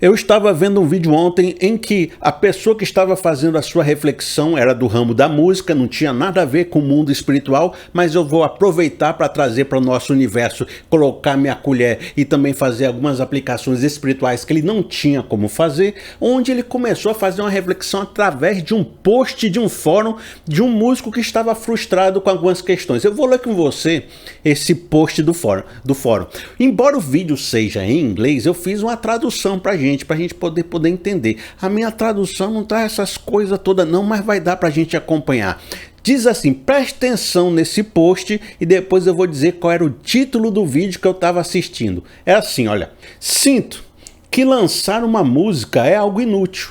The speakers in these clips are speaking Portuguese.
Eu estava vendo um vídeo ontem em que a pessoa que estava fazendo a sua reflexão era do ramo da música, não tinha nada a ver com o mundo espiritual, mas eu vou aproveitar para trazer para o nosso universo, colocar minha colher e também fazer algumas aplicações espirituais que ele não tinha como fazer, onde ele começou a fazer uma reflexão através de um post de um fórum de um músico que estava frustrado com algumas questões. Eu vou ler com você esse post do fórum. Embora o vídeo seja em inglês, eu fiz uma tradução para a gente poder entender. A minha tradução não tá essas coisas todas não, mas vai dar para a gente acompanhar. Diz assim, preste atenção nesse post e depois eu vou dizer qual era o título do vídeo que eu estava assistindo. É assim, olha. Sinto que lançar uma música é algo inútil.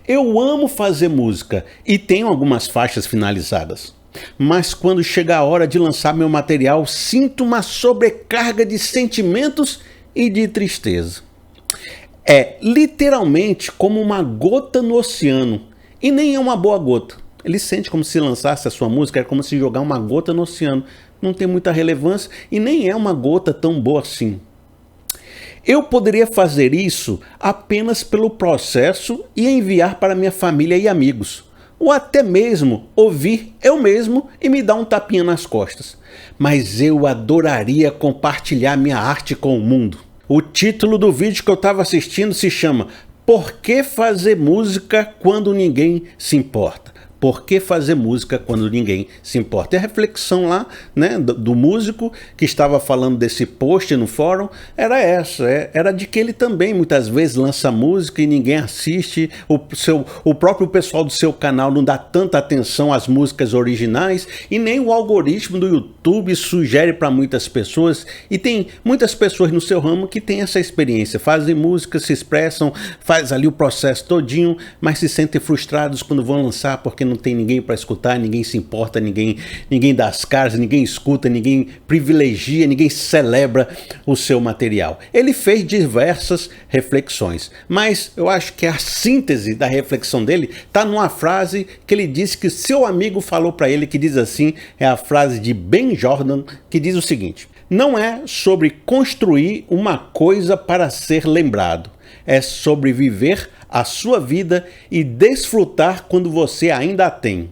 Eu amo fazer música e tenho algumas faixas finalizadas. Mas quando chega a hora de lançar meu material, sinto uma sobrecarga de sentimentos e de tristeza. É literalmente como uma gota no oceano, e nem é uma boa gota. Ele sente como se lançasse a sua música, é como se jogar uma gota no oceano. Não tem muita relevância e nem é uma gota tão boa assim. Eu poderia fazer isso apenas pelo processo e enviar para minha família e amigos. Ou até mesmo ouvir eu mesmo e me dar um tapinha nas costas. Mas eu adoraria compartilhar minha arte com o mundo. O título do vídeo que eu estava assistindo se chama Por que fazer música quando ninguém se importa? Por que fazer música quando ninguém se importa? E a reflexão lá, né, do músico que estava falando desse post no fórum era essa, era de que ele também muitas vezes lança música e ninguém assiste, o próprio pessoal do seu canal não dá tanta atenção às músicas originais e nem o algoritmo do YouTube sugere para muitas pessoas, e tem muitas pessoas no seu ramo que têm essa experiência, fazem música, se expressam, faz ali o processo todinho, mas se sentem frustrados quando vão lançar porque não tem ninguém para escutar, ninguém se importa, ninguém dá as caras, ninguém escuta, ninguém privilegia, ninguém celebra o seu material. Ele fez diversas reflexões, mas eu acho que a síntese da reflexão dele está numa frase que ele disse que seu amigo falou para ele, que diz assim, é a frase de Ben Jordan, que diz o seguinte: não é sobre construir uma coisa para ser lembrado, é sobre viver a sua vida e desfrutar quando você ainda a tem.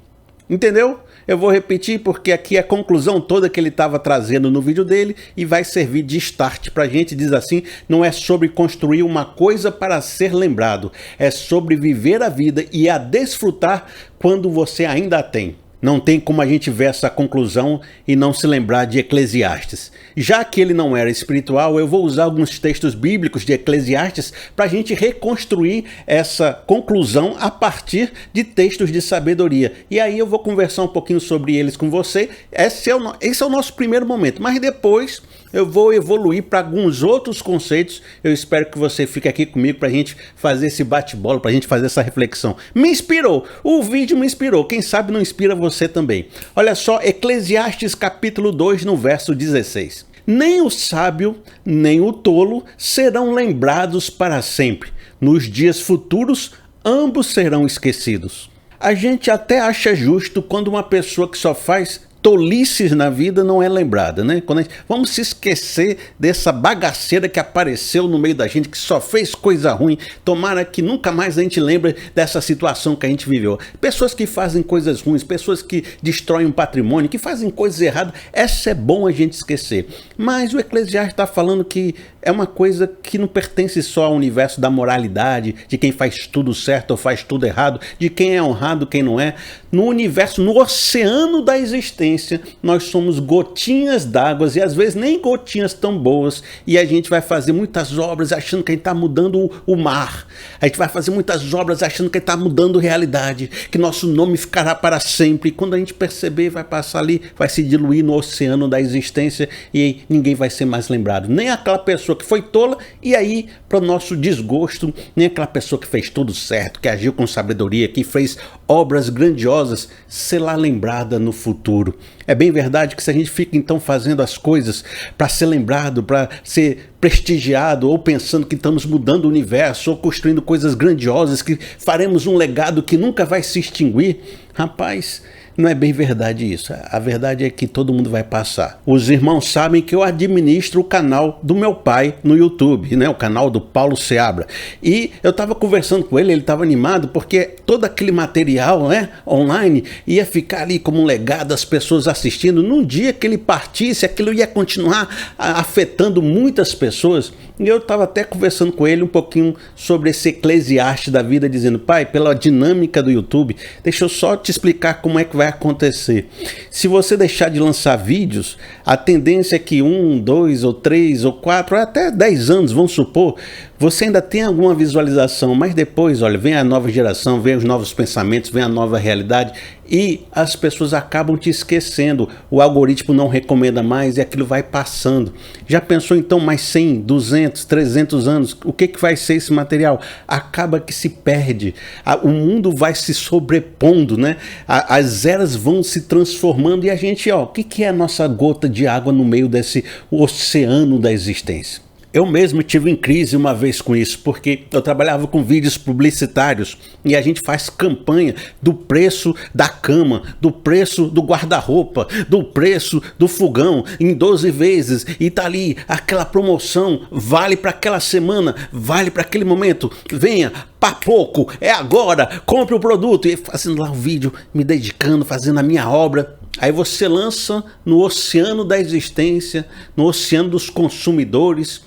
Entendeu? Eu vou repetir porque aqui é a conclusão toda que ele estava trazendo no vídeo dele e vai servir de start para a gente. Diz assim, não é sobre construir uma coisa para ser lembrado, é sobre viver a vida e a desfrutar quando você ainda a tem. Não tem como a gente ver essa conclusão e não se lembrar de Eclesiastes. Já que ele não era espiritual, eu vou usar alguns textos bíblicos de Eclesiastes para a gente reconstruir essa conclusão a partir de textos de sabedoria. E aí eu vou conversar um pouquinho sobre eles com você. Esse é o nosso primeiro momento, mas depois eu vou evoluir para alguns outros conceitos. Eu espero que você fique aqui comigo para a gente fazer esse bate-bola, para a gente fazer essa reflexão. Me inspirou, o vídeo me inspirou, quem sabe não inspira você também. Olha só, Eclesiastes capítulo 2, no verso 16. Nem o sábio, nem o tolo serão lembrados para sempre. Nos dias futuros, ambos serão esquecidos. A gente até acha justo quando uma pessoa que só faz tolices na vida não é lembrada, né? Vamos se esquecer dessa bagaceira que apareceu no meio da gente, que só fez coisa ruim. Tomara que nunca mais a gente lembre dessa situação que a gente viveu. Pessoas que fazem coisas ruins, pessoas que destroem um patrimônio, que fazem coisas erradas, essa é bom a gente esquecer. Mas o Eclesiastes está falando que é uma coisa que não pertence só ao universo da moralidade, de quem faz tudo certo ou faz tudo errado, de quem é honrado, quem não é. No universo, no oceano da existência, nós somos gotinhas d'água e às vezes nem gotinhas tão boas, e a gente vai fazer muitas obras achando que a gente está mudando o mar, a gente vai fazer muitas obras achando que a gente está mudando realidade, que nosso nome ficará para sempre, e quando a gente perceber vai passar ali, vai se diluir no oceano da existência e ninguém vai ser mais lembrado, nem aquela pessoa que foi tola e aí para o nosso desgosto, nem aquela pessoa que fez tudo certo, que agiu com sabedoria, que fez obras grandiosas, será lembrada no futuro. É bem verdade que se a gente fica então fazendo as coisas para ser lembrado, para ser prestigiado, ou pensando que estamos mudando o universo, ou construindo coisas grandiosas, que faremos um legado que nunca vai se extinguir, rapaz, Não é bem verdade isso. A verdade é que todo mundo vai passar. Os irmãos sabem que eu administro o canal do meu pai no YouTube, né? O canal do Paulo Seabra. E eu estava conversando com ele estava animado porque todo aquele material, né, online ia ficar ali como um legado, as pessoas assistindo. Num dia que ele partisse, aquilo ia continuar afetando muitas pessoas. E eu estava até conversando com ele um pouquinho sobre esse Eclesiastes da vida, dizendo: pai, pela dinâmica do YouTube, deixa eu só te explicar como é que vai acontecer. Se você deixar de lançar vídeos, a tendência é que 1, 2 ou 3 ou 4, até 10 anos, vamos supor, você ainda tem alguma visualização, mas depois, olha, vem a nova geração, vem os novos pensamentos, vem a nova realidade e as pessoas acabam te esquecendo. O algoritmo não recomenda mais e aquilo vai passando. Já pensou então mais 100, 200, 300 anos? O que vai ser esse material? Acaba que se perde. O mundo vai se sobrepondo, né? As eras vão se transformando e a gente, ó, o que é a nossa gota de água no meio desse oceano da existência? Eu mesmo tive em crise uma vez com isso, porque eu trabalhava com vídeos publicitários e a gente faz campanha do preço da cama, do preço do guarda-roupa, do preço do fogão em 12 vezes e tá ali aquela promoção, vale para aquela semana, vale para aquele momento, venha, para pouco, é agora, compre o produto. E fazendo lá o vídeo, me dedicando, fazendo a minha obra. Aí você lança no oceano da existência, no oceano dos consumidores.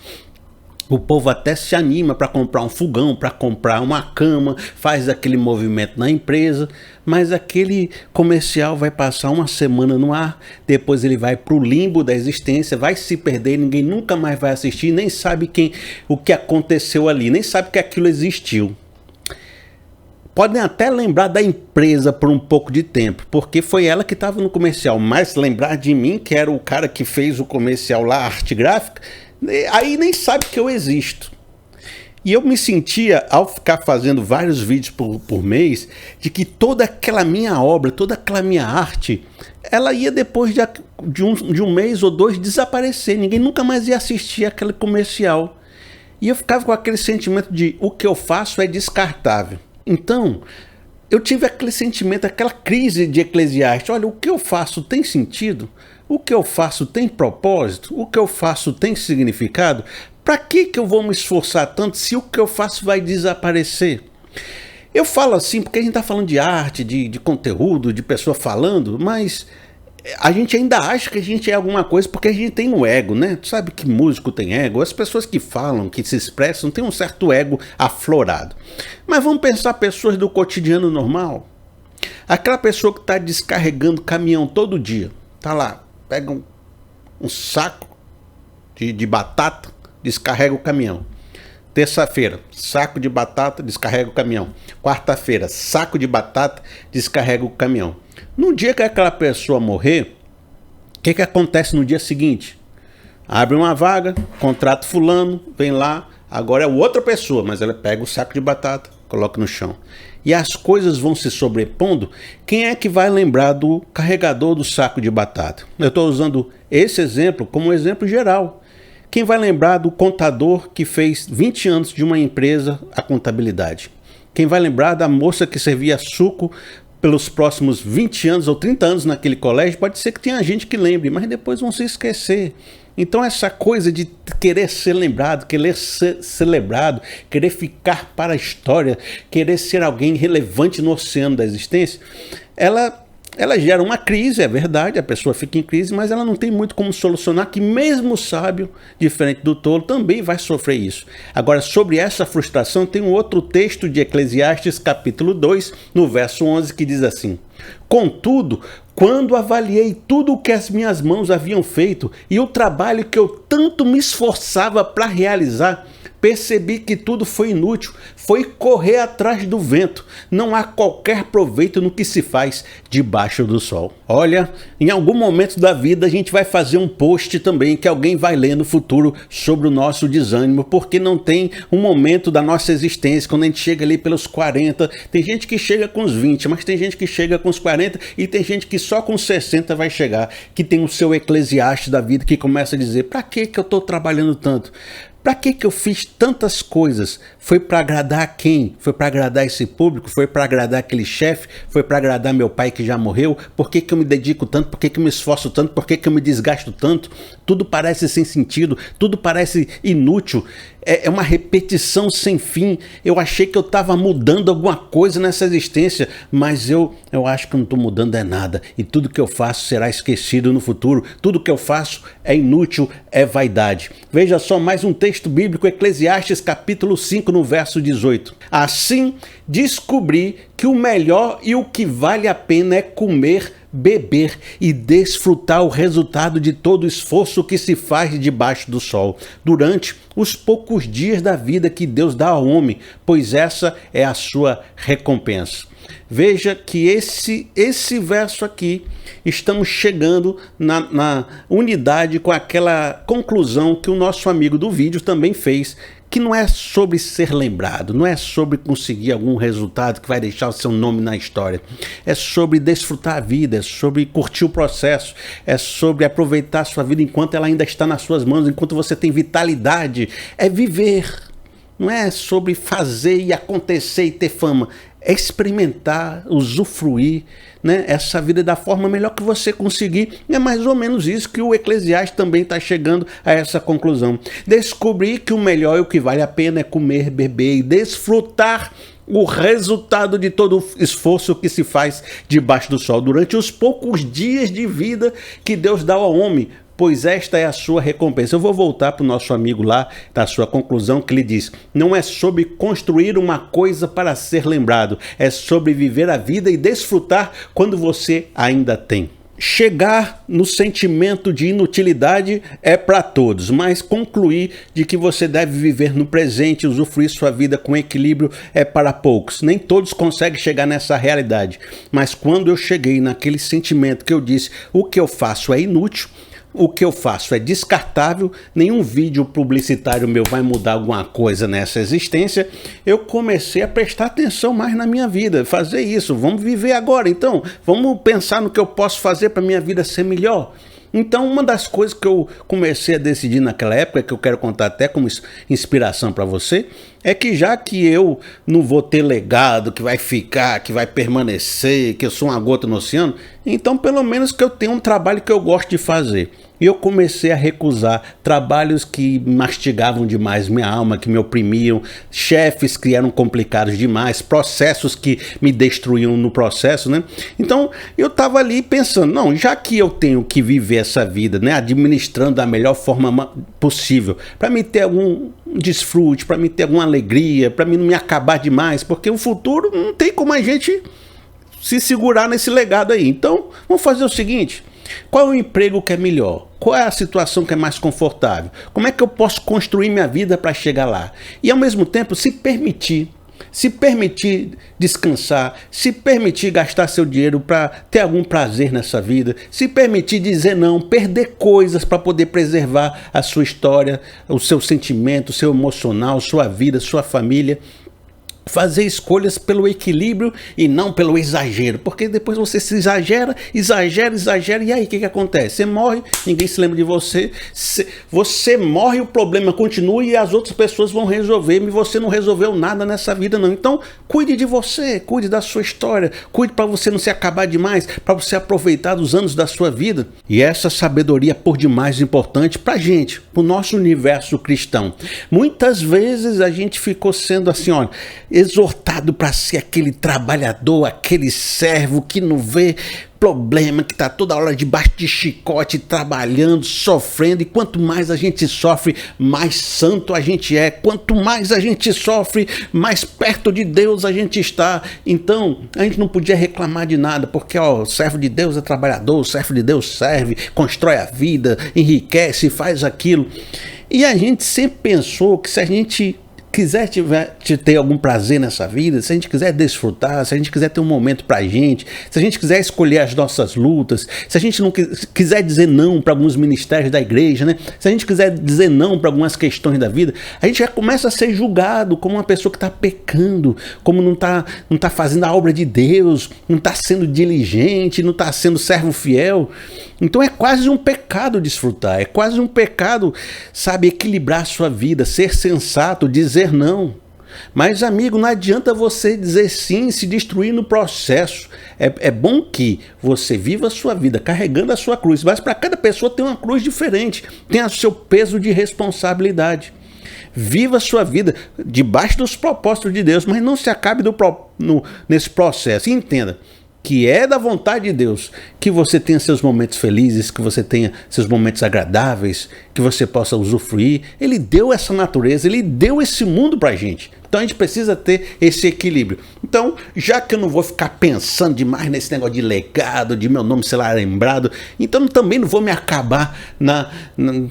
O povo até se anima para comprar um fogão, para comprar uma cama, faz aquele movimento na empresa, mas aquele comercial vai passar uma semana no ar, depois ele vai para o limbo da existência, vai se perder, ninguém nunca mais vai assistir, nem sabe o que aconteceu ali, nem sabe que aquilo existiu. Podem até lembrar da empresa por um pouco de tempo, porque foi ela que estava no comercial, mas lembrar de mim, que era o cara que fez o comercial lá, arte gráfica, aí nem sabe que eu existo. E eu me sentia, ao ficar fazendo vários vídeos por mês, de que toda aquela minha obra, toda aquela minha arte, ela ia depois de um mês ou dois desaparecer, ninguém nunca mais ia assistir aquele comercial. E eu ficava com aquele sentimento de o que eu faço é descartável. Então, eu tive aquele sentimento, aquela crise de Eclesiastes. Olha, o que eu faço tem sentido? O que eu faço tem propósito? O que eu faço tem significado? Para que eu vou me esforçar tanto se o que eu faço vai desaparecer? Eu falo assim porque a gente está falando de arte, de conteúdo, de pessoa falando, mas a gente ainda acha que a gente é alguma coisa porque a gente tem um ego, né? Tu sabe que músico tem ego? As pessoas que falam, que se expressam, têm um certo ego aflorado. Mas vamos pensar pessoas do cotidiano normal. Aquela pessoa que está descarregando caminhão todo dia. Tá lá, pega um saco de batata, descarrega o caminhão. Terça-feira, saco de batata, descarrega o caminhão. Quarta-feira, saco de batata, descarrega o caminhão. No dia que aquela pessoa morrer, o que acontece no dia seguinte? Abre uma vaga, contrata fulano, vem lá, agora é outra pessoa, mas ela pega o saco de batata, coloca no chão. E as coisas vão se sobrepondo. Quem é que vai lembrar do carregador do saco de batata? Eu estou usando esse exemplo como um exemplo geral. Quem vai lembrar do contador que fez 20 anos de uma empresa a contabilidade? Quem vai lembrar da moça que servia suco pelos próximos 20 anos ou 30 anos naquele colégio? Pode ser que tenha gente que lembre, mas depois vão se esquecer. Então essa coisa de querer ser lembrado, querer ser celebrado, querer ficar para a história, querer ser alguém relevante no oceano da existência, ela gera uma crise, é verdade, a pessoa fica em crise, mas ela não tem muito como solucionar, que mesmo o sábio, diferente do tolo, também vai sofrer isso. Agora, sobre essa frustração, tem um outro texto de Eclesiastes, capítulo 2, no verso 11, que diz assim: contudo, quando avaliei tudo o que as minhas mãos haviam feito e o trabalho que eu tanto me esforçava para realizar, percebi que tudo foi inútil, foi correr atrás do vento. Não há qualquer proveito no que se faz debaixo do sol. Olha, em algum momento da vida a gente vai fazer um post também que alguém vai ler no futuro sobre o nosso desânimo, porque não tem um momento da nossa existência, quando a gente chega ali pelos 40, tem gente que chega com os 20, mas tem gente que chega com os 40 e tem gente que só com 60 vai chegar, que tem o seu Eclesiastes da vida que começa a dizer: para que eu estou trabalhando tanto? Para que eu fiz tantas coisas? Foi para agradar quem? Foi para agradar esse público? Foi para agradar aquele chefe? Foi para agradar meu pai que já morreu? Por que eu me dedico tanto? Por que eu me esforço tanto? Por que eu me desgasto tanto? Tudo parece sem sentido, tudo parece inútil. É uma repetição sem fim. Eu achei que eu estava mudando alguma coisa nessa existência, mas eu acho que eu não estou mudando nada. E tudo que eu faço será esquecido no futuro. Tudo que eu faço é inútil, é vaidade. Veja só mais um texto bíblico, Eclesiastes capítulo 5, no verso 18. Assim, descobri que o melhor e o que vale a pena é comer, beber e desfrutar o resultado de todo o esforço que se faz debaixo do sol, durante os poucos dias da vida que Deus dá ao homem, pois essa é a sua recompensa. Veja que esse verso aqui, estamos chegando na unidade com aquela conclusão que o nosso amigo do vídeo também fez, que não é sobre ser lembrado, não é sobre conseguir algum resultado que vai deixar o seu nome na história. É sobre desfrutar a vida, é sobre curtir o processo, é sobre aproveitar a sua vida enquanto ela ainda está nas suas mãos, enquanto você tem vitalidade. É viver, não é sobre fazer e acontecer e ter fama. É experimentar, usufruir, né, essa vida da forma melhor que você conseguir. É mais ou menos isso que o Eclesiastes também está chegando a essa conclusão. Descobrir que o melhor e o que vale a pena é comer, beber e desfrutar o resultado de todo o esforço que se faz debaixo do sol, durante os poucos dias de vida que Deus dá ao homem, pois esta é a sua recompensa. Eu vou voltar para o nosso amigo lá, da sua conclusão, que ele diz: não é sobre construir uma coisa para ser lembrado, é sobre viver a vida e desfrutar quando você ainda tem. Chegar no sentimento de inutilidade é para todos, mas concluir de que você deve viver no presente e usufruir sua vida com equilíbrio é para poucos. Nem todos conseguem chegar nessa realidade, mas quando eu cheguei naquele sentimento que eu disse, o que eu faço é inútil, o que eu faço é descartável, nenhum vídeo publicitário meu vai mudar alguma coisa nessa existência, eu comecei a prestar atenção mais na minha vida, fazer isso, vamos viver agora, então, vamos pensar no que eu posso fazer para minha vida ser melhor. Então, uma das coisas que eu comecei a decidir naquela época, que eu quero contar até como inspiração para você, é que já que eu não vou ter legado, que vai ficar, que vai permanecer, que eu sou uma gota no oceano, então pelo menos que eu tenha um trabalho que eu gosto de fazer. E eu comecei a recusar trabalhos que mastigavam demais minha alma, que me oprimiam, chefes que eram complicados demais, processos que me destruíam no processo, né? Então eu estava ali pensando, não, já que eu tenho que viver essa vida, né, administrando da melhor forma possível, para me ter algum desfrute, para me ter alguma alegria, para mim não me acabar demais, porque o futuro não tem como a gente se segurar nesse legado aí. Então vamos fazer o seguinte: qual é o emprego que é melhor? Qual é a situação que é mais confortável? Como é que eu posso construir minha vida para chegar lá? E ao mesmo tempo se permitir descansar, se permitir gastar seu dinheiro para ter algum prazer nessa vida, se permitir dizer não, perder coisas para poder preservar a sua história, o seu sentimento, o seu emocional, sua vida, sua família. Fazer escolhas pelo equilíbrio e não pelo exagero, porque depois você se exagera, e aí o que acontece? Você morre, ninguém se lembra de você, você morre, o problema continua e as outras pessoas vão resolver, e você não resolveu nada nessa vida não. Então cuide de você, cuide da sua história, cuide para você não se acabar demais, para você aproveitar dos anos da sua vida. E essa sabedoria por demais importante para a gente, para o nosso universo cristão. Muitas vezes a gente ficou sendo assim, olha, exortado para ser aquele trabalhador, aquele servo que não vê problema, que está toda hora debaixo de chicote, trabalhando, sofrendo, e quanto mais a gente sofre, mais santo a gente é, quanto mais a gente sofre, mais perto de Deus a gente está. Então, a gente não podia reclamar de nada, porque ó, o servo de Deus é trabalhador, o servo de Deus serve, constrói a vida, enriquece, faz aquilo. E a gente sempre pensou que se a gente quiser ter algum prazer nessa vida, se a gente quiser desfrutar, se a gente quiser ter um momento pra gente, se a gente quiser escolher as nossas lutas, se a gente não quiser dizer não para alguns ministérios da igreja, né? Se a gente quiser dizer não para algumas questões da vida, a gente já começa a ser julgado como uma pessoa que está pecando, como não tá fazendo a obra de Deus, não está sendo diligente, não está sendo servo fiel. Então é quase um pecado desfrutar, é quase um pecado, sabe, equilibrar a sua vida, ser sensato, dizer não. Mas, amigo, não adianta você dizer sim e se destruir no processo. É bom que você viva a sua vida carregando a sua cruz, mas para cada pessoa tem uma cruz diferente, tem o seu peso de responsabilidade. Viva a sua vida debaixo dos propósitos de Deus, mas não se acabe nesse processo. E entenda que é da vontade de Deus que você tenha seus momentos felizes, que você tenha seus momentos agradáveis, que você possa usufruir. Ele deu essa natureza, ele deu esse mundo pra gente. Então a gente precisa ter esse equilíbrio. Então, já que eu não vou ficar pensando demais nesse negócio de legado, de meu nome ser lá lembrado, então também não vou me acabar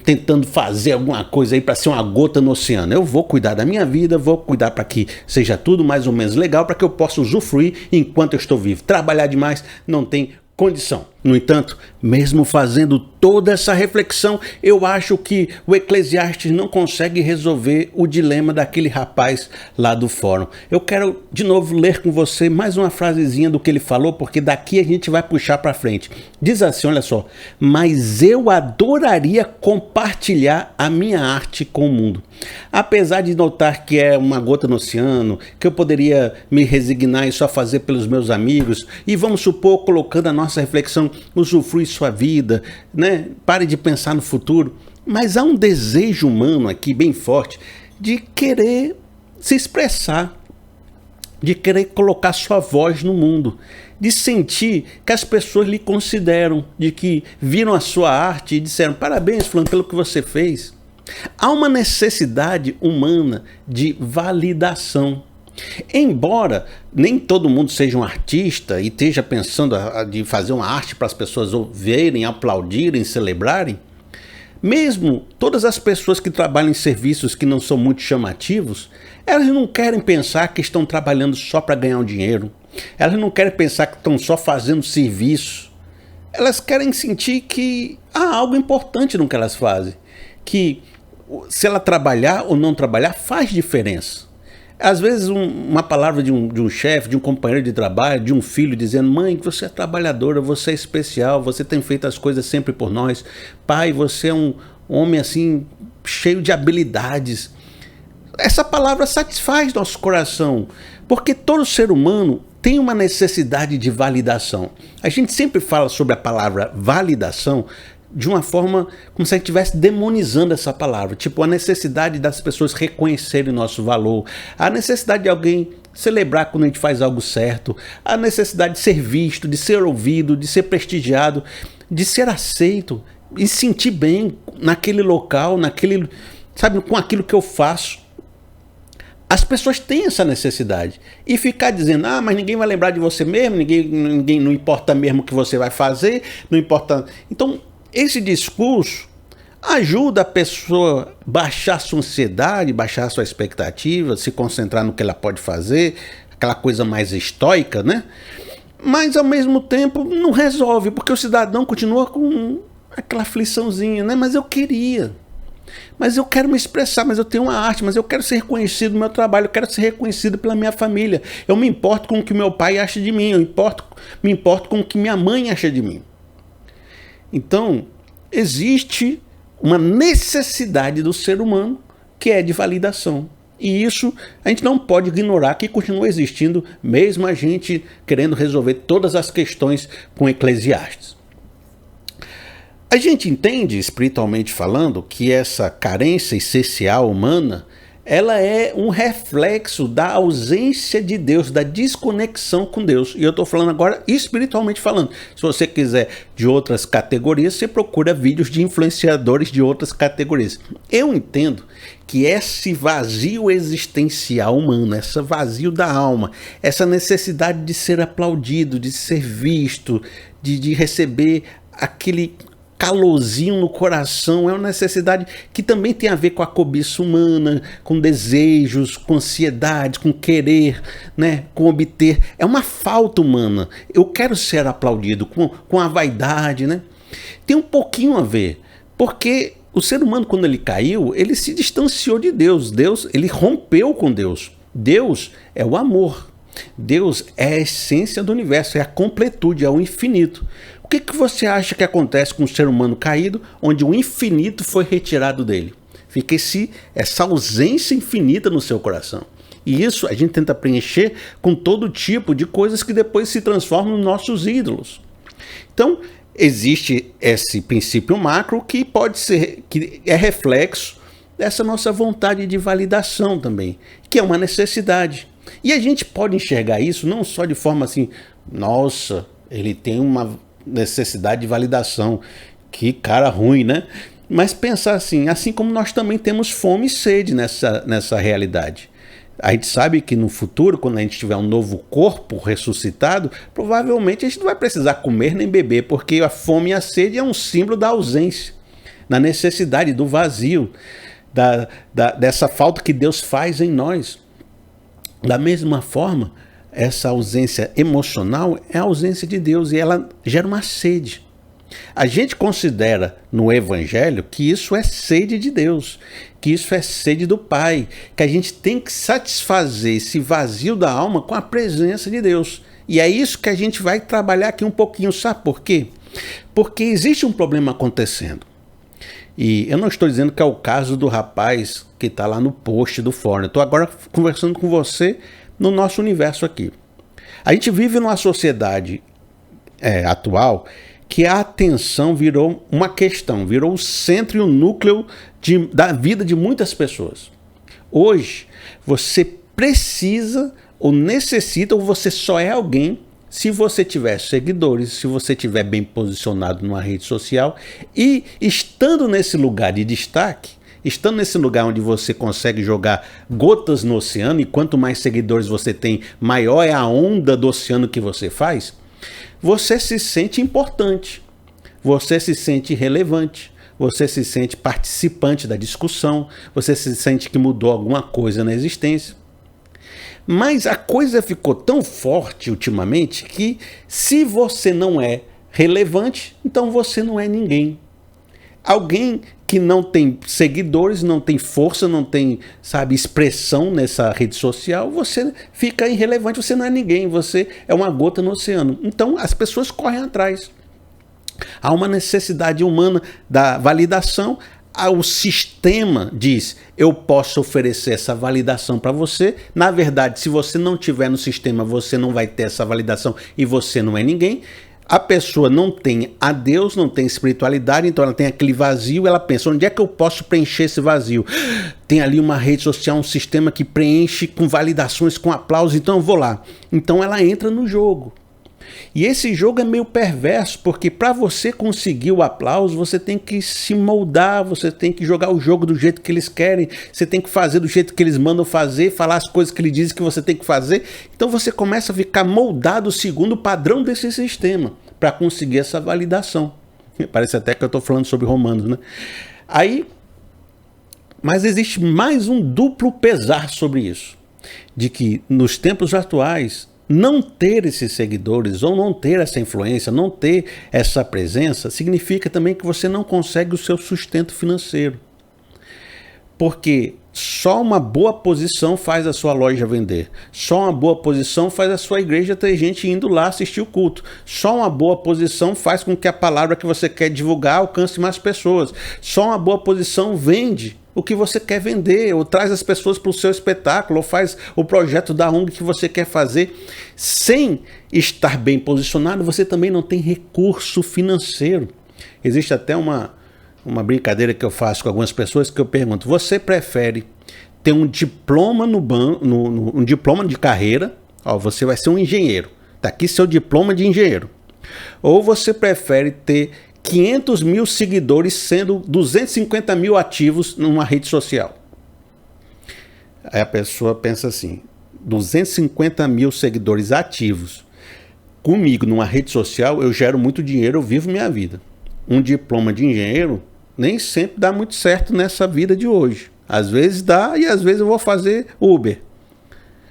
tentando fazer alguma coisa aí para ser uma gota no oceano. Eu vou cuidar da minha vida, vou cuidar para que seja tudo mais ou menos legal, para que eu possa usufruir enquanto eu estou vivo. Trabalhar demais não tem condição. No entanto, mesmo fazendo toda essa reflexão, eu acho que o Eclesiastes não consegue resolver o dilema daquele rapaz lá do fórum. Eu quero de novo ler com você mais uma frasezinha do que ele falou, porque daqui a gente vai puxar para frente. Diz assim, olha só: mas eu adoraria compartilhar a minha arte com o mundo. Apesar de notar que é uma gota no oceano, que eu poderia me resignar e só fazer pelos meus amigos, e vamos supor, colocando a nossa reflexão, usufrui sua vida, né? Pare de pensar no futuro. Mas há um desejo humano aqui bem forte de querer se expressar, de querer colocar sua voz no mundo, de sentir que as pessoas lhe consideram, de que viram a sua arte e disseram: parabéns, fulano, pelo que você fez. Há uma necessidade humana de validação. Embora nem todo mundo seja um artista e esteja pensando de fazer uma arte para as pessoas verem, aplaudirem, celebrarem, mesmo todas as pessoas que trabalham em serviços que não são muito chamativos, elas não querem pensar que estão trabalhando só para ganhar um dinheiro, elas não querem pensar que estão só fazendo serviço, elas querem sentir que há algo importante no que elas fazem, que se ela trabalhar ou não trabalhar faz diferença. Às vezes uma palavra de um chefe, de um companheiro de trabalho, de um filho dizendo: mãe, você é trabalhadora, você é especial, você tem feito as coisas sempre por nós. Pai, você é um homem assim, cheio de habilidades. Essa palavra satisfaz nosso coração, porque todo ser humano tem uma necessidade de validação. A gente sempre fala sobre a palavra validação de uma forma como se a gente estivesse demonizando essa palavra, tipo a necessidade das pessoas reconhecerem nosso valor, a necessidade de alguém celebrar quando a gente faz algo certo, a necessidade de ser visto, de ser ouvido, de ser prestigiado, de ser aceito e sentir bem naquele local, sabe, com aquilo que eu faço. As pessoas têm essa necessidade. E ficar dizendo: ah, mas ninguém vai lembrar de você mesmo, ninguém não importa mesmo o que você vai fazer, não importa. Então, esse discurso ajuda a pessoa a baixar sua ansiedade, baixar sua expectativa, se concentrar no que ela pode fazer, aquela coisa mais estoica, né? Mas, ao mesmo tempo, não resolve, porque o cidadão continua com aquela afliçãozinha, né? Mas eu queria. Mas eu quero me expressar, mas eu tenho uma arte, mas eu quero ser reconhecido no meu trabalho, eu quero ser reconhecido pela minha família. Eu me importo com o que meu pai acha de mim, me importo com o que minha mãe acha de mim. Então, existe uma necessidade do ser humano que é de validação. E isso a gente não pode ignorar, que continua existindo, mesmo a gente querendo resolver todas as questões com Eclesiastes. A gente entende, espiritualmente falando, que essa carência essencial humana, ela é um reflexo da ausência de Deus, da desconexão com Deus. E eu estou falando agora espiritualmente falando. Se você quiser de outras categorias, você procura vídeos de influenciadores de outras categorias. Eu entendo que esse vazio existencial humano, esse vazio da alma, essa necessidade de ser aplaudido, de ser visto, de receber calorzinho no coração, é uma necessidade que também tem a ver com a cobiça humana, com desejos, com ansiedade, com querer, né, com obter. É uma falta humana. Eu quero ser aplaudido com a vaidade, né? Tem um pouquinho a ver, porque o ser humano, quando ele caiu, ele se distanciou de Deus. Ele rompeu com Deus. Deus é o amor. Deus é a essência do universo, é a completude, é o infinito. O que você acha que acontece com o ser humano caído, onde o infinito foi retirado dele? Fica essa ausência infinita no seu coração. E isso a gente tenta preencher com todo tipo de coisas que depois se transformam nos nossos ídolos. Então, existe esse princípio macro que pode ser, que é reflexo dessa nossa vontade de validação também, que é uma necessidade. E a gente pode enxergar isso não só de forma assim, nossa, ele tem uma necessidade de validação, que cara ruim, né? Mas pensar assim como nós também temos fome e sede nessa realidade. A gente sabe que no futuro, quando a gente tiver um novo corpo ressuscitado, provavelmente a gente não vai precisar comer nem beber, porque a fome e a sede é um símbolo da ausência, da necessidade, do vazio, dessa falta que Deus faz em nós. Da mesma forma, essa ausência emocional é a ausência de Deus e ela gera uma sede. A gente considera no Evangelho que isso é sede de Deus, que isso é sede do Pai, que a gente tem que satisfazer esse vazio da alma com a presença de Deus. E é isso que a gente vai trabalhar aqui um pouquinho, sabe por quê? Porque existe um problema acontecendo. E eu não estou dizendo que é o caso do rapaz que está lá no post do fórum. Eu estou agora conversando com você no nosso universo aqui. A gente vive numa sociedade atual que a atenção virou uma questão, virou o centro e o núcleo da vida de muitas pessoas. Hoje, você precisa ou necessita, ou você só é alguém se você tiver seguidores, se você estiver bem posicionado numa rede social e estando nesse lugar de destaque, estando nesse lugar onde você consegue jogar gotas no oceano, e quanto mais seguidores você tem, maior é a onda do oceano que você faz, você se sente importante, você se sente relevante, você se sente participante da discussão, você se sente que mudou alguma coisa na existência. Mas a coisa ficou tão forte ultimamente que se você não é relevante, então você não é ninguém. Alguém que não tem seguidores, não tem força, não tem, expressão nessa rede social, você fica irrelevante, você não é ninguém, você é uma gota no oceano. Então as pessoas correm atrás. Há uma necessidade humana da validação. O sistema diz, eu posso oferecer essa validação para você. Na verdade, se você não tiver no sistema, você não vai ter essa validação e você não é ninguém. A pessoa não tem a Deus, não tem espiritualidade, então ela tem aquele vazio, ela pensa, onde é que eu posso preencher esse vazio? Tem ali uma rede social, um sistema que preenche com validações, com aplausos, então eu vou lá. Então ela entra no jogo. E esse jogo é meio perverso, porque para você conseguir o aplauso, você tem que se moldar, você tem que jogar o jogo do jeito que eles querem, você tem que fazer do jeito que eles mandam fazer, falar as coisas que eles dizem que você tem que fazer. Então você começa a ficar moldado segundo o padrão desse sistema, para conseguir essa validação. Parece até que eu estou falando sobre Romanos, né? Mas existe mais um duplo pesar sobre isso, de que nos tempos atuais, não ter esses seguidores, ou não ter essa influência, não ter essa presença, significa também que você não consegue o seu sustento financeiro. Porque só uma boa posição faz a sua loja vender. Só uma boa posição faz a sua igreja ter gente indo lá assistir o culto. Só uma boa posição faz com que a palavra que você quer divulgar alcance mais pessoas. Só uma boa posição vende o que você quer vender, ou traz as pessoas para o seu espetáculo, ou faz o projeto da ONG que você quer fazer. Sem estar bem posicionado, você também não tem recurso financeiro. Existe até uma brincadeira que eu faço com algumas pessoas, que eu pergunto, você prefere ter um diploma um diploma de carreira, você vai ser um engenheiro, tá aqui seu diploma de engenheiro, ou você prefere ter 500 mil seguidores, sendo 250 mil ativos numa rede social? Aí a pessoa pensa assim, 250 mil seguidores ativos, comigo numa rede social, eu gero muito dinheiro, eu vivo minha vida. um diploma de engenheiro nem sempre dá muito certo nessa vida de hoje. Às vezes dá e às vezes eu vou fazer Uber.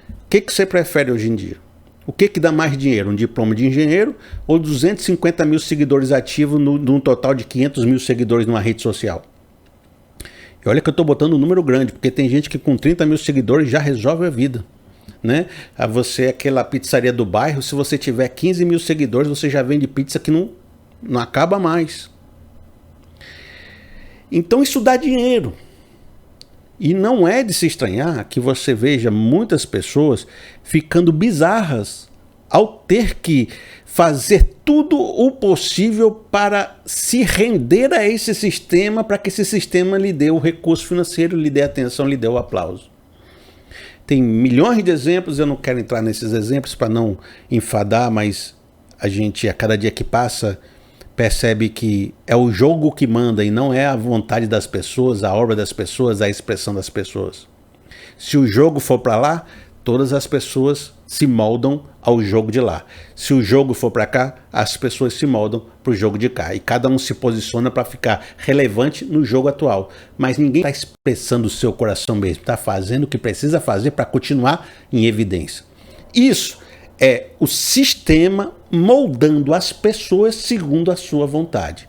O que você prefere hoje em dia? O que dá mais dinheiro? Um diploma de engenheiro ou 250 mil seguidores ativos num total de 500 mil seguidores numa rede social? E olha que eu estou botando um número grande, porque tem gente que com 30 mil seguidores já resolve a vida. Né? A você, aquela pizzaria do bairro, se você tiver 15 mil seguidores, você já vende pizza que não acaba mais. Então isso dá dinheiro. E não é de se estranhar que você veja muitas pessoas ficando bizarras ao ter que fazer tudo o possível para se render a esse sistema, para que esse sistema lhe dê o recurso financeiro, lhe dê atenção, lhe dê o aplauso. Tem milhões de exemplos, eu não quero entrar nesses exemplos para não enfadar, mas a gente, a cada dia que passa, percebe que é o jogo que manda e não é a vontade das pessoas, a obra das pessoas, a expressão das pessoas. Se o jogo for para lá, todas as pessoas se moldam ao jogo de lá. Se o jogo for para cá, as pessoas se moldam para o jogo de cá. E cada um se posiciona para ficar relevante no jogo atual. Mas ninguém está expressando o seu coração mesmo, está fazendo o que precisa fazer para continuar em evidência. Isso é o sistema moldando as pessoas segundo a sua vontade.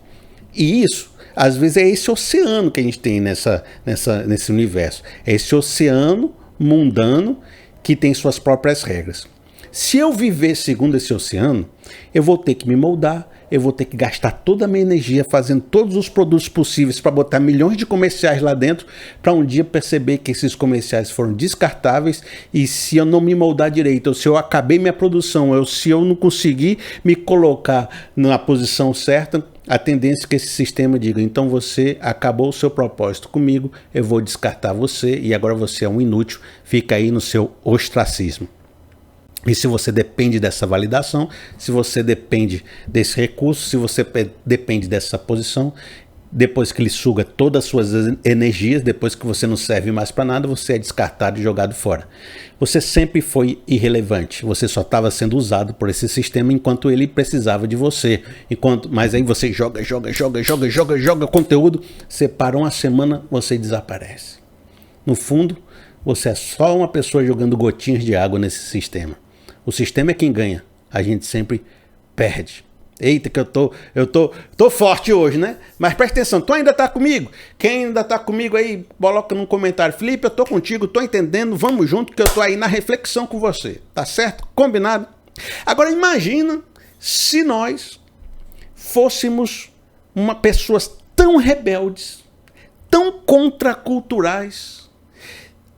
E isso, às vezes, é esse oceano que a gente tem nesse universo. É esse oceano mundano que tem suas próprias regras. Se eu viver segundo esse oceano, eu vou ter que me moldar, eu vou ter que gastar toda a minha energia fazendo todos os produtos possíveis para botar milhões de comerciais lá dentro, para um dia perceber que esses comerciais foram descartáveis e se eu não me moldar direito, ou se eu acabei minha produção, ou se eu não conseguir me colocar na posição certa, a tendência é que esse sistema diga, então você acabou o seu propósito comigo, eu vou descartar você e agora você é um inútil, fica aí no seu ostracismo. E se você depende dessa validação, se você depende desse recurso, se você depende dessa posição, depois que ele suga todas as suas energias, depois que você não serve mais para nada, você é descartado e jogado fora. Você sempre foi irrelevante, você só estava sendo usado por esse sistema enquanto ele precisava de você. Mas aí você joga conteúdo, você para uma semana, você desaparece. No fundo, você é só uma pessoa jogando gotinhas de água nesse sistema. O sistema é quem ganha, a gente sempre perde. Eita, que eu tô forte hoje, né? Mas presta atenção, tu ainda tá comigo? Quem ainda tá comigo aí, coloca num comentário. Felipe, eu tô contigo, tô entendendo, vamos junto que eu tô aí na reflexão com você. Tá certo? Combinado? Agora imagina se nós fôssemos pessoas tão rebeldes, tão contraculturais,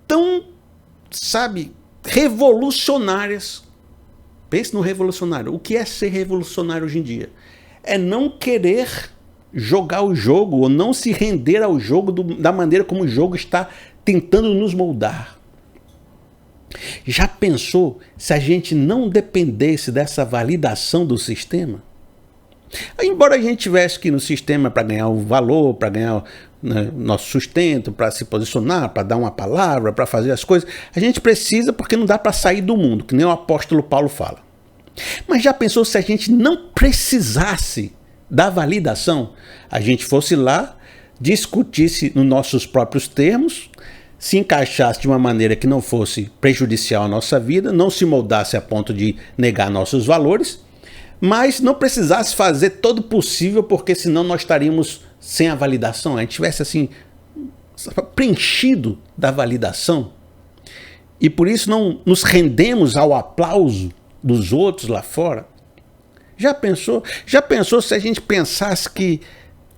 tão, revolucionárias. Pense no revolucionário. O que é ser revolucionário hoje em dia? É não querer jogar o jogo ou não se render ao jogo da maneira como o jogo está tentando nos moldar. Já pensou se a gente não dependesse dessa validação do sistema? Embora a gente tivesse que ir no sistema para ganhar o valor, para ganhar nosso sustento, para se posicionar, para dar uma palavra, para fazer as coisas, a gente precisa porque não dá para sair do mundo, que nem o apóstolo Paulo fala. Mas já pensou se a gente não precisasse da validação? A gente fosse lá, discutisse nos nossos próprios termos, se encaixasse de uma maneira que não fosse prejudicial à nossa vida, não se moldasse a ponto de negar nossos valores, mas não precisasse fazer todo o possível, porque senão nós estaríamos sem a validação. A gente tivesse assim, preenchido da validação, e por isso não nos rendemos ao aplauso dos outros lá fora. Já pensou se a gente pensasse que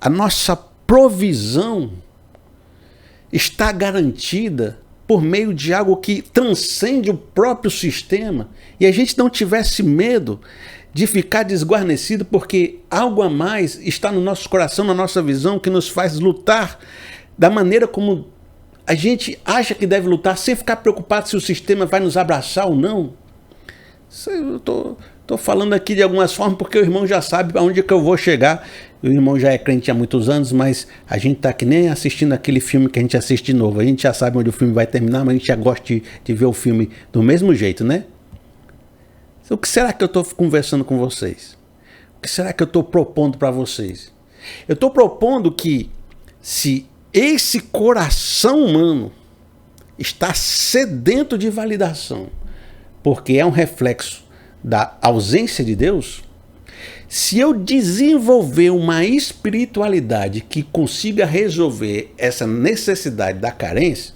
a nossa provisão está garantida por meio de algo que transcende o próprio sistema, e a gente não tivesse medo de ficar desguarnecido porque algo a mais está no nosso coração, na nossa visão, que nos faz lutar da maneira como a gente acha que deve lutar, sem ficar preocupado se o sistema vai nos abraçar ou não. Eu tô falando aqui de algumas formas porque o irmão já sabe aonde é que eu vou chegar. O irmão já é crente há muitos anos, mas a gente tá que nem assistindo aquele filme que a gente assiste de novo. A gente já sabe onde o filme vai terminar, mas a gente já gosta de ver o filme do mesmo jeito, né? O que será que eu estou conversando com vocês? O que será que eu estou propondo para vocês? Eu estou propondo que se esse coração humano está sedento de validação, porque é um reflexo da ausência de Deus, se eu desenvolver uma espiritualidade que consiga resolver essa necessidade da carência,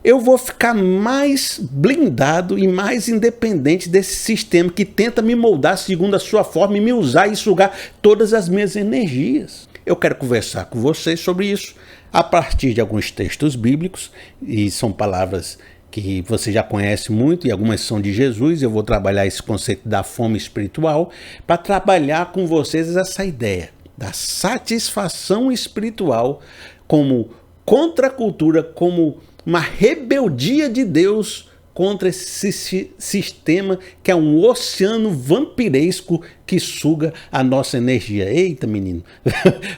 eu vou ficar mais blindado e mais independente desse sistema que tenta me moldar segundo a sua forma e me usar e sugar todas as minhas energias. Eu quero conversar com vocês sobre isso a partir de alguns textos bíblicos, e são palavras que você já conhece muito, e algumas são de Jesus. Eu vou trabalhar esse conceito da fome espiritual para trabalhar com vocês essa ideia da satisfação espiritual como contracultura, como uma rebeldia de Deus contra esse sistema que é um oceano vampiresco que suga a nossa energia. Eita, menino,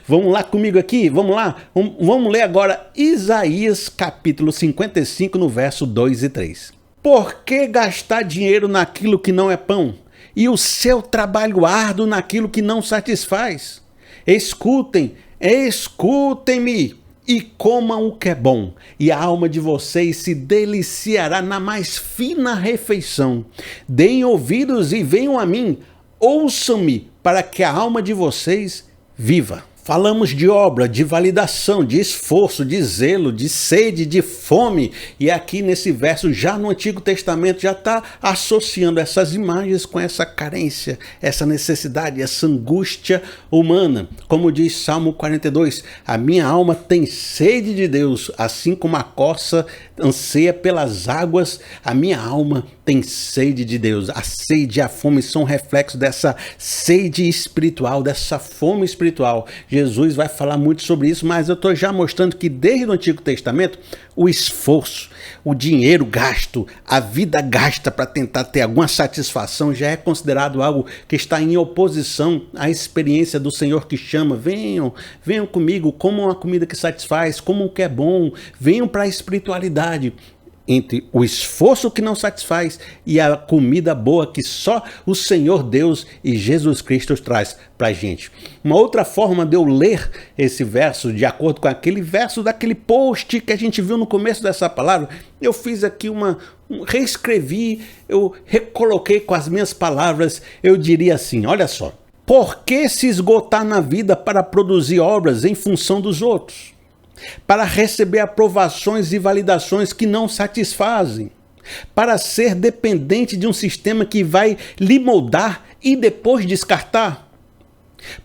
vamos lá comigo aqui, vamos lá, vamos ler agora Isaías capítulo 55 no verso 2 e 3. Por que gastar dinheiro naquilo que não é pão, e o seu trabalho árduo naquilo que não satisfaz? Escutem, escutem-me, e comam o que é bom, e a alma de vocês se deliciará na mais fina refeição. Deem ouvidos e venham a mim, ouçam-me, para que a alma de vocês viva. Falamos de obra, de validação, de esforço, de zelo, de sede, de fome. E aqui nesse verso, já no Antigo Testamento, já está associando essas imagens com essa carência, essa necessidade, essa angústia humana. Como diz Salmo 42, a minha alma tem sede de Deus, assim como a corça anseia pelas águas, a minha alma tem sede de Deus. A sede e a fome são reflexos dessa sede espiritual, dessa fome espiritual. Jesus vai falar muito sobre isso, mas eu estou já mostrando que desde o Antigo Testamento, o esforço, o dinheiro gasto, a vida gasta para tentar ter alguma satisfação já é considerado algo que está em oposição à experiência do Senhor que chama: venham, venham comigo, comam uma comida que satisfaz, comam o que é bom, venham para a espiritualidade. Entre o esforço que não satisfaz e a comida boa que só o Senhor Deus e Jesus Cristo traz para a gente. Uma outra forma de eu ler esse verso, de acordo com aquele verso daquele post que a gente viu no começo dessa palavra, eu fiz aqui reescrevi, eu recoloquei com as minhas palavras, eu diria assim, olha só: por que se esgotar na vida para produzir obras em função dos outros? Para receber aprovações e validações que não satisfazem, para ser dependente de um sistema que vai lhe moldar e depois descartar.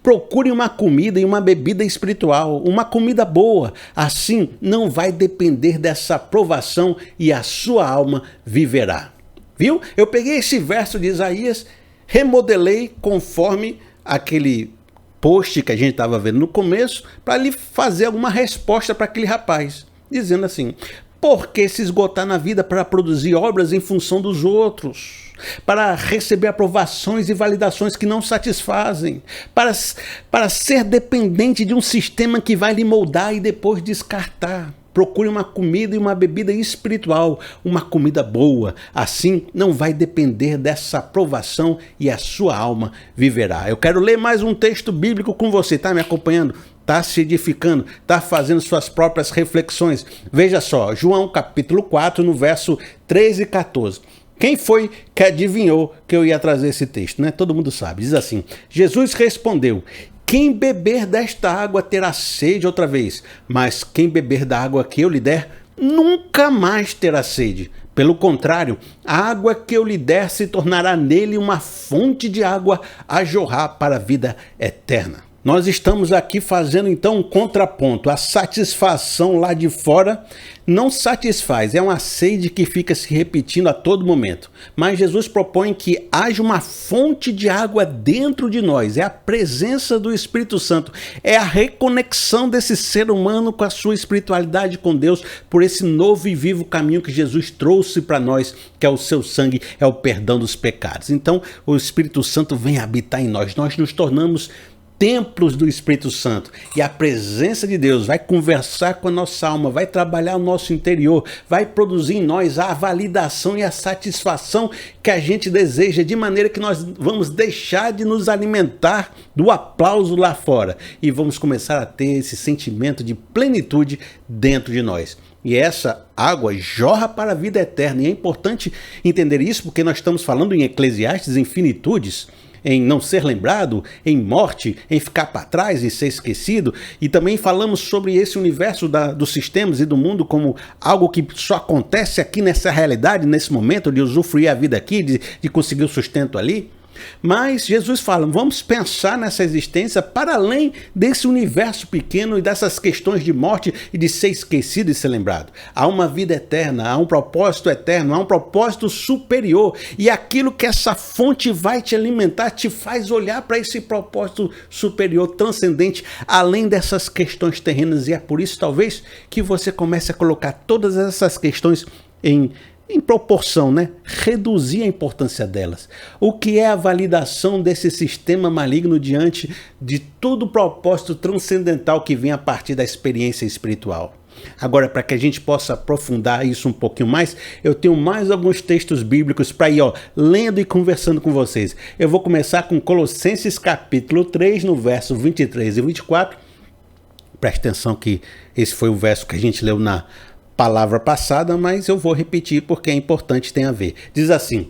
Procure uma comida e uma bebida espiritual, uma comida boa, assim não vai depender dessa aprovação e a sua alma viverá. Viu? Eu peguei esse verso de Isaías, remodelei conforme aquele post que a gente estava vendo no começo, para lhe fazer alguma resposta para aquele rapaz, dizendo assim: por que se esgotar na vida para produzir obras em função dos outros? Para receber aprovações e validações que não satisfazem? Para ser dependente de um sistema que vai lhe moldar e depois descartar? Procure uma comida e uma bebida espiritual, uma comida boa. Assim não vai depender dessa aprovação e a sua alma viverá. Eu quero ler mais um texto bíblico com você. Está me acompanhando? Está se edificando? Está fazendo suas próprias reflexões? Veja só, João capítulo 4, no verso 13 e 14. Quem foi que adivinhou que eu ia trazer esse texto, né? Todo mundo sabe. Diz assim: Jesus respondeu: quem beber desta água terá sede outra vez, mas quem beber da água que eu lhe der, nunca mais terá sede. Pelo contrário, a água que eu lhe der se tornará nele uma fonte de água a jorrar para a vida eterna. Nós estamos aqui fazendo então um contraponto. A satisfação lá de fora não satisfaz, é uma sede que fica se repetindo a todo momento. Mas Jesus propõe que haja uma fonte de água dentro de nós, é a presença do Espírito Santo, é a reconexão desse ser humano com a sua espiritualidade com Deus, por esse novo e vivo caminho que Jesus trouxe para nós, que é o seu sangue, é o perdão dos pecados. Então o Espírito Santo vem habitar em nós, nós nos tornamos templos do Espírito Santo. E a presença de Deus vai conversar com a nossa alma, vai trabalhar o nosso interior, vai produzir em nós a validação e a satisfação que a gente deseja, de maneira que nós vamos deixar de nos alimentar do aplauso lá fora e vamos começar a ter esse sentimento de plenitude dentro de nós. E essa água jorra para a vida eterna. E é importante entender isso porque nós estamos falando em Eclesiastes, em finitudes, em não ser lembrado, em morte, em ficar para trás, em ser esquecido. E também falamos sobre esse universo dos sistemas e do mundo como algo que só acontece aqui nessa realidade, nesse momento, de usufruir a vida aqui, de conseguir o sustento ali. Mas Jesus fala, vamos pensar nessa existência para além desse universo pequeno e dessas questões de morte e de ser esquecido e ser lembrado. Há uma vida eterna, há um propósito eterno, há um propósito superior. E aquilo que essa fonte vai te alimentar te faz olhar para esse propósito superior, transcendente, além dessas questões terrenas. E é por isso, talvez, que você comece a colocar todas essas questões em proporção, né? Reduzir a importância delas. O que é a validação desse sistema maligno diante de todo o propósito transcendental que vem a partir da experiência espiritual? Agora, para que a gente possa aprofundar isso um pouquinho mais, eu tenho mais alguns textos bíblicos para ir lendo e conversando com vocês. Eu vou começar com Colossenses capítulo 3, no verso 23 e 24. Preste atenção que esse foi o verso que a gente leu na palavra passada, mas eu vou repetir porque é importante, tem a ver. Diz assim: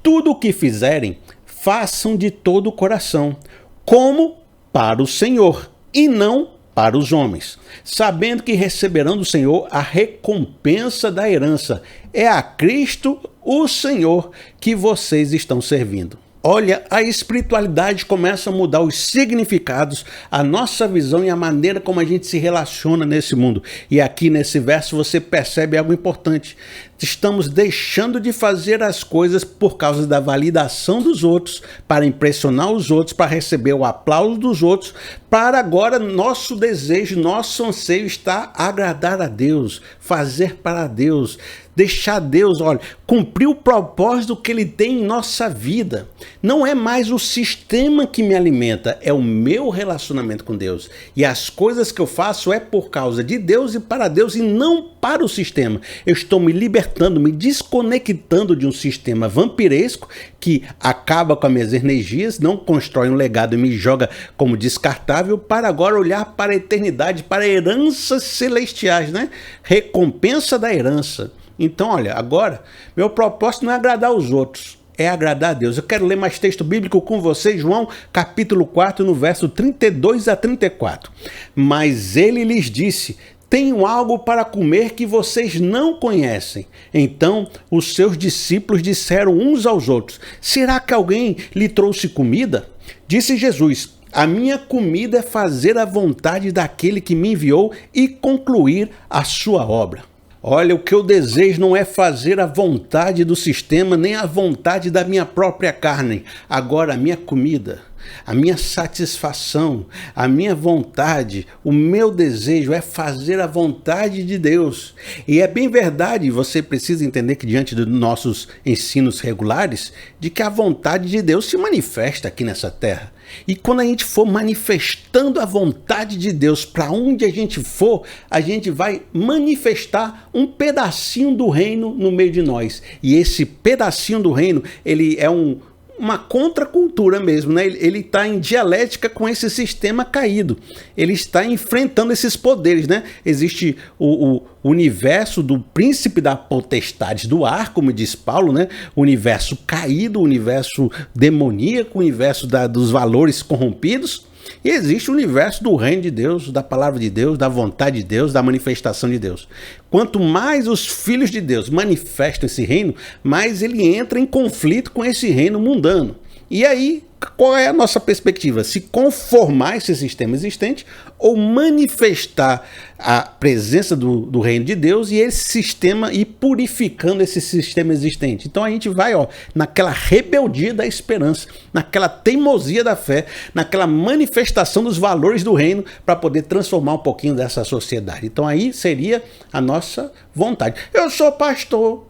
tudo o que fizerem, façam de todo o coração, como para o Senhor, e não para os homens, sabendo que receberão do Senhor a recompensa da herança. É a Cristo, o Senhor, que vocês estão servindo. Olha, a espiritualidade começa a mudar os significados, a nossa visão e a maneira como a gente se relaciona nesse mundo. E aqui nesse verso você percebe algo importante. Estamos deixando de fazer as coisas por causa da validação dos outros, para impressionar os outros, para receber o aplauso dos outros, para agora nosso desejo, nosso anseio está agradar a Deus, fazer para Deus, deixar Deus, olha, cumprir o propósito que Ele tem em nossa vida. Não é mais o sistema que me alimenta, é o meu relacionamento com Deus. E as coisas que eu faço é por causa de Deus e para Deus e não para o sistema. Eu estou me libertando, me desconectando de um sistema vampiresco que acaba com as minhas energias, não constrói um legado e me joga como descartável, para agora olhar para a eternidade, para heranças celestiais, né? Recompensa da herança. Então, olha, agora, meu propósito não é agradar os outros, é agradar a Deus. Eu quero ler mais texto bíblico com vocês, João, capítulo 4, no verso 32 a 34. Mas ele lhes disse: tenho algo para comer que vocês não conhecem. Então os seus discípulos disseram uns aos outros: será que alguém lhe trouxe comida? Disse Jesus: a minha comida é fazer a vontade daquele que me enviou e concluir a sua obra. Olha, o que eu desejo não é fazer a vontade do sistema, nem a vontade da minha própria carne. Agora, a minha comida, a minha satisfação, a minha vontade, o meu desejo é fazer a vontade de Deus. E é bem verdade, você precisa entender que diante dos nossos ensinos regulares, de que a vontade de Deus se manifesta aqui nessa terra. E quando a gente for manifestando a vontade de Deus para onde a gente for, a gente vai manifestar um pedacinho do reino no meio de nós. E esse pedacinho do reino, ele é uma contracultura mesmo, né? Ele está em dialética com esse sistema caído. Ele está enfrentando esses poderes, né? Existe o universo do príncipe da potestade do ar, como diz Paulo, né? O universo caído, o universo demoníaco, o universo dos valores corrompidos. E existe o universo do reino de Deus, da palavra de Deus, da vontade de Deus, da manifestação de Deus. Quanto mais os filhos de Deus manifestam esse reino, mais ele entra em conflito com esse reino mundano. E aí, qual é a nossa perspectiva? Se conformar a esse sistema existente ou manifestar a presença do reino de Deus e esse sistema e purificando esse sistema existente. Então a gente vai naquela rebeldia da esperança, naquela teimosia da fé, naquela manifestação dos valores do reino para poder transformar um pouquinho dessa sociedade. Então aí seria a nossa vontade. Eu sou pastor,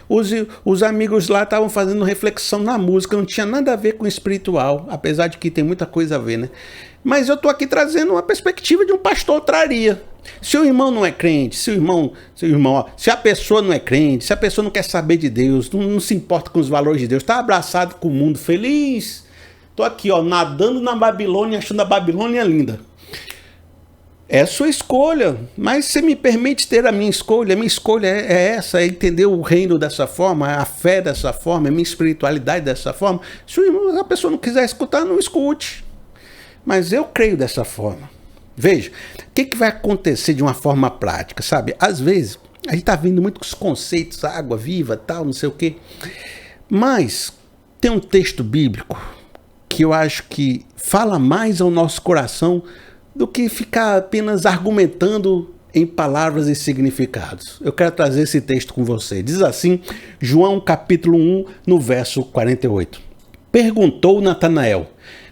Os amigos lá estavam fazendo reflexão na música, não tinha nada a ver com o espiritual, apesar de que tem muita coisa a ver, né? Mas eu estou aqui trazendo uma perspectiva de um pastor traria. Se o irmão não é crente, se a pessoa não é crente, se a pessoa não quer saber de Deus, não se importa com os valores de Deus, está abraçado com o mundo feliz, estou aqui, ó, nadando na Babilônia, achando a Babilônia linda. É sua escolha, mas você me permite ter a minha escolha é essa, é entender o reino dessa forma, a fé dessa forma, a minha espiritualidade dessa forma. Se a pessoa não quiser escutar, não escute. Mas eu creio dessa forma. Veja, o que vai acontecer de uma forma prática, sabe? Às vezes, a gente está vendo muitos conceitos, água viva, tal, não sei o quê. Mas tem um texto bíblico que eu acho que fala mais ao nosso coração do que ficar apenas argumentando em palavras e significados. Eu quero trazer esse texto com você. Diz assim, João capítulo 1, no verso 48. Perguntou Natanael,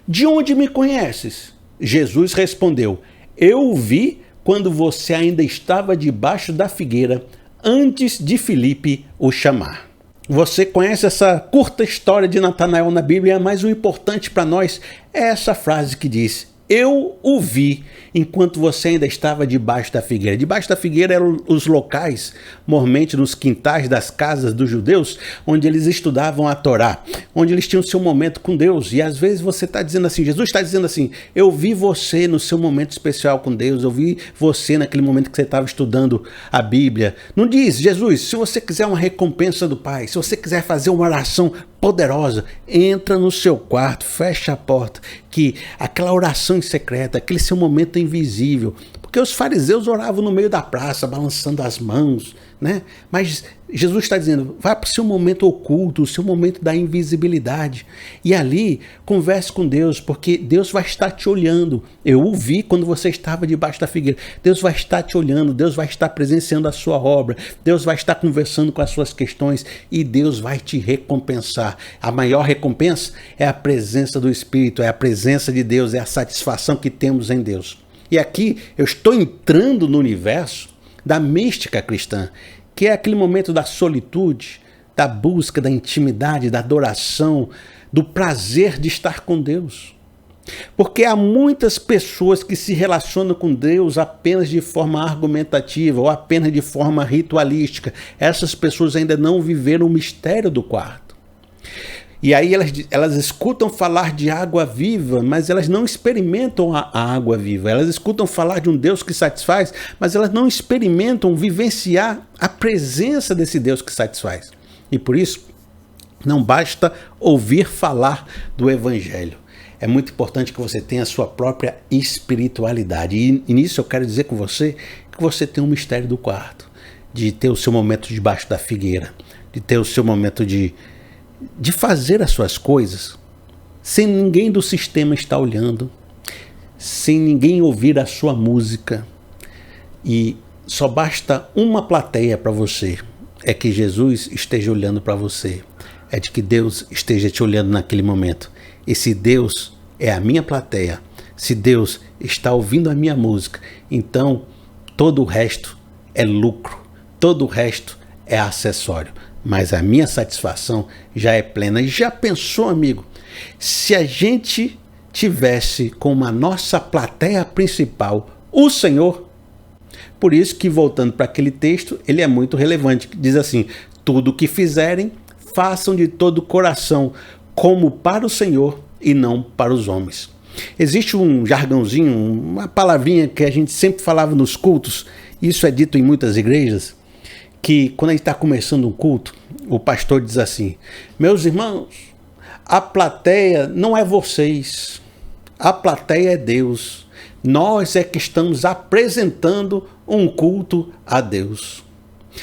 de onde me conheces? Jesus respondeu, eu o vi quando você ainda estava debaixo da figueira, antes de Filipe o chamar. Você conhece essa curta história de Natanael na Bíblia, mas o importante para nós é essa frase que diz, eu o vi enquanto você ainda estava debaixo da figueira. Debaixo da figueira eram os locais, normalmente nos quintais das casas dos judeus, onde eles estudavam a Torá, onde eles tinham seu momento com Deus. E às vezes você está dizendo assim, Jesus está dizendo assim, eu vi você no seu momento especial com Deus, eu vi você naquele momento que você estava estudando a Bíblia. Não diz, Jesus, se você quiser uma recompensa do Pai, se você quiser fazer uma oração poderosa, entra no seu quarto, fecha a porta, que aquela oração em secreta, aquele seu momento invisível, porque os fariseus oravam no meio da praça, balançando as mãos, né? Mas Jesus está dizendo, vai para o seu momento oculto, o seu momento da invisibilidade, e ali converse com Deus, porque Deus vai estar te olhando. Eu o vi quando você estava debaixo da figueira. Deus vai estar te olhando, Deus vai estar presenciando a sua obra, Deus vai estar conversando com as suas questões e Deus vai te recompensar. A maior recompensa é a presença do Espírito, é a presença de Deus, é a satisfação que temos em Deus. E aqui eu estou entrando no universo da mística cristã, que é aquele momento da solitude, da busca, da intimidade, da adoração, do prazer de estar com Deus. Porque há muitas pessoas que se relacionam com Deus apenas de forma argumentativa ou apenas de forma ritualística. Essas pessoas ainda não viveram o mistério do quarto. E aí elas escutam falar de água viva, mas elas não experimentam a água viva. Elas escutam falar de um Deus que satisfaz, mas elas não experimentam vivenciar a presença desse Deus que satisfaz. E por isso, não basta ouvir falar do Evangelho. É muito importante que você tenha a sua própria espiritualidade. E nisso eu quero dizer com você que você tem um mistério do quarto, de ter o seu momento debaixo da figueira, de ter o seu momento de fazer as suas coisas sem ninguém do sistema estar olhando, sem ninguém ouvir a sua música, e só basta uma plateia para você, é que Jesus esteja olhando para você, é de que Deus esteja te olhando naquele momento. E se Deus é a minha plateia, se Deus está ouvindo a minha música, então todo o resto é lucro, todo o resto é acessório. Mas a minha satisfação já é plena. E já pensou, amigo, se a gente tivesse como a nossa plateia principal o Senhor? Por isso que, voltando para aquele texto, ele é muito relevante. Diz assim, tudo o que fizerem, façam de todo o coração, como para o Senhor e não para os homens. Existe um jargãozinho, uma palavrinha que a gente sempre falava nos cultos, isso é dito em muitas igrejas, que quando a gente está começando um culto, o pastor diz assim, meus irmãos, a plateia não é vocês, a plateia é Deus. Nós é que estamos apresentando um culto a Deus.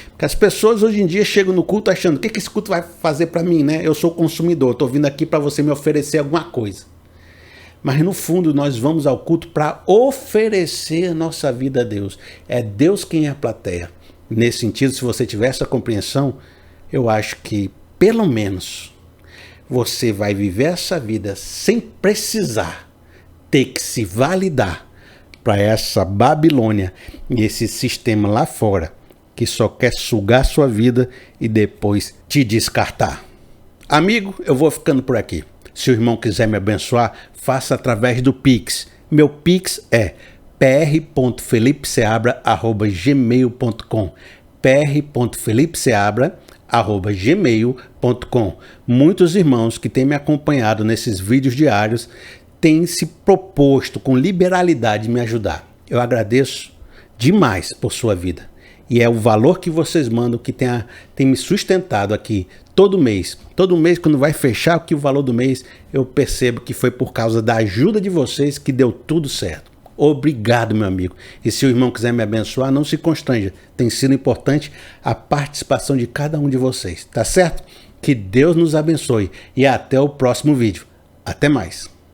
Porque as pessoas hoje em dia chegam no culto achando, o que esse culto vai fazer para mim, né? Eu sou consumidor, estou vindo aqui para você me oferecer alguma coisa. Mas no fundo nós vamos ao culto para oferecer nossa vida a Deus. É Deus quem é a plateia. Nesse sentido, se você tiver essa compreensão, eu acho que, pelo menos, você vai viver essa vida sem precisar ter que se validar para essa Babilônia e esse sistema lá fora que só quer sugar sua vida e depois te descartar. Amigo, eu vou ficando por aqui. Se o irmão quiser me abençoar, faça através do Pix. Meu Pix é pr.felipeseabra@gmail.com pr.felipeseabra@gmail.com. Muitos irmãos que têm me acompanhado nesses vídeos diários têm se proposto com liberalidade me ajudar. Eu agradeço demais por sua vida. E é o valor que vocês mandam que tem me sustentado aqui todo mês. Todo mês, quando vai fechar aqui o valor do mês, eu percebo que foi por causa da ajuda de vocês que deu tudo certo. Obrigado, meu amigo. E se o irmão quiser me abençoar, não se constranja. Tem sido importante a participação de cada um de vocês. Tá certo? Que Deus nos abençoe. E até o próximo vídeo. Até mais.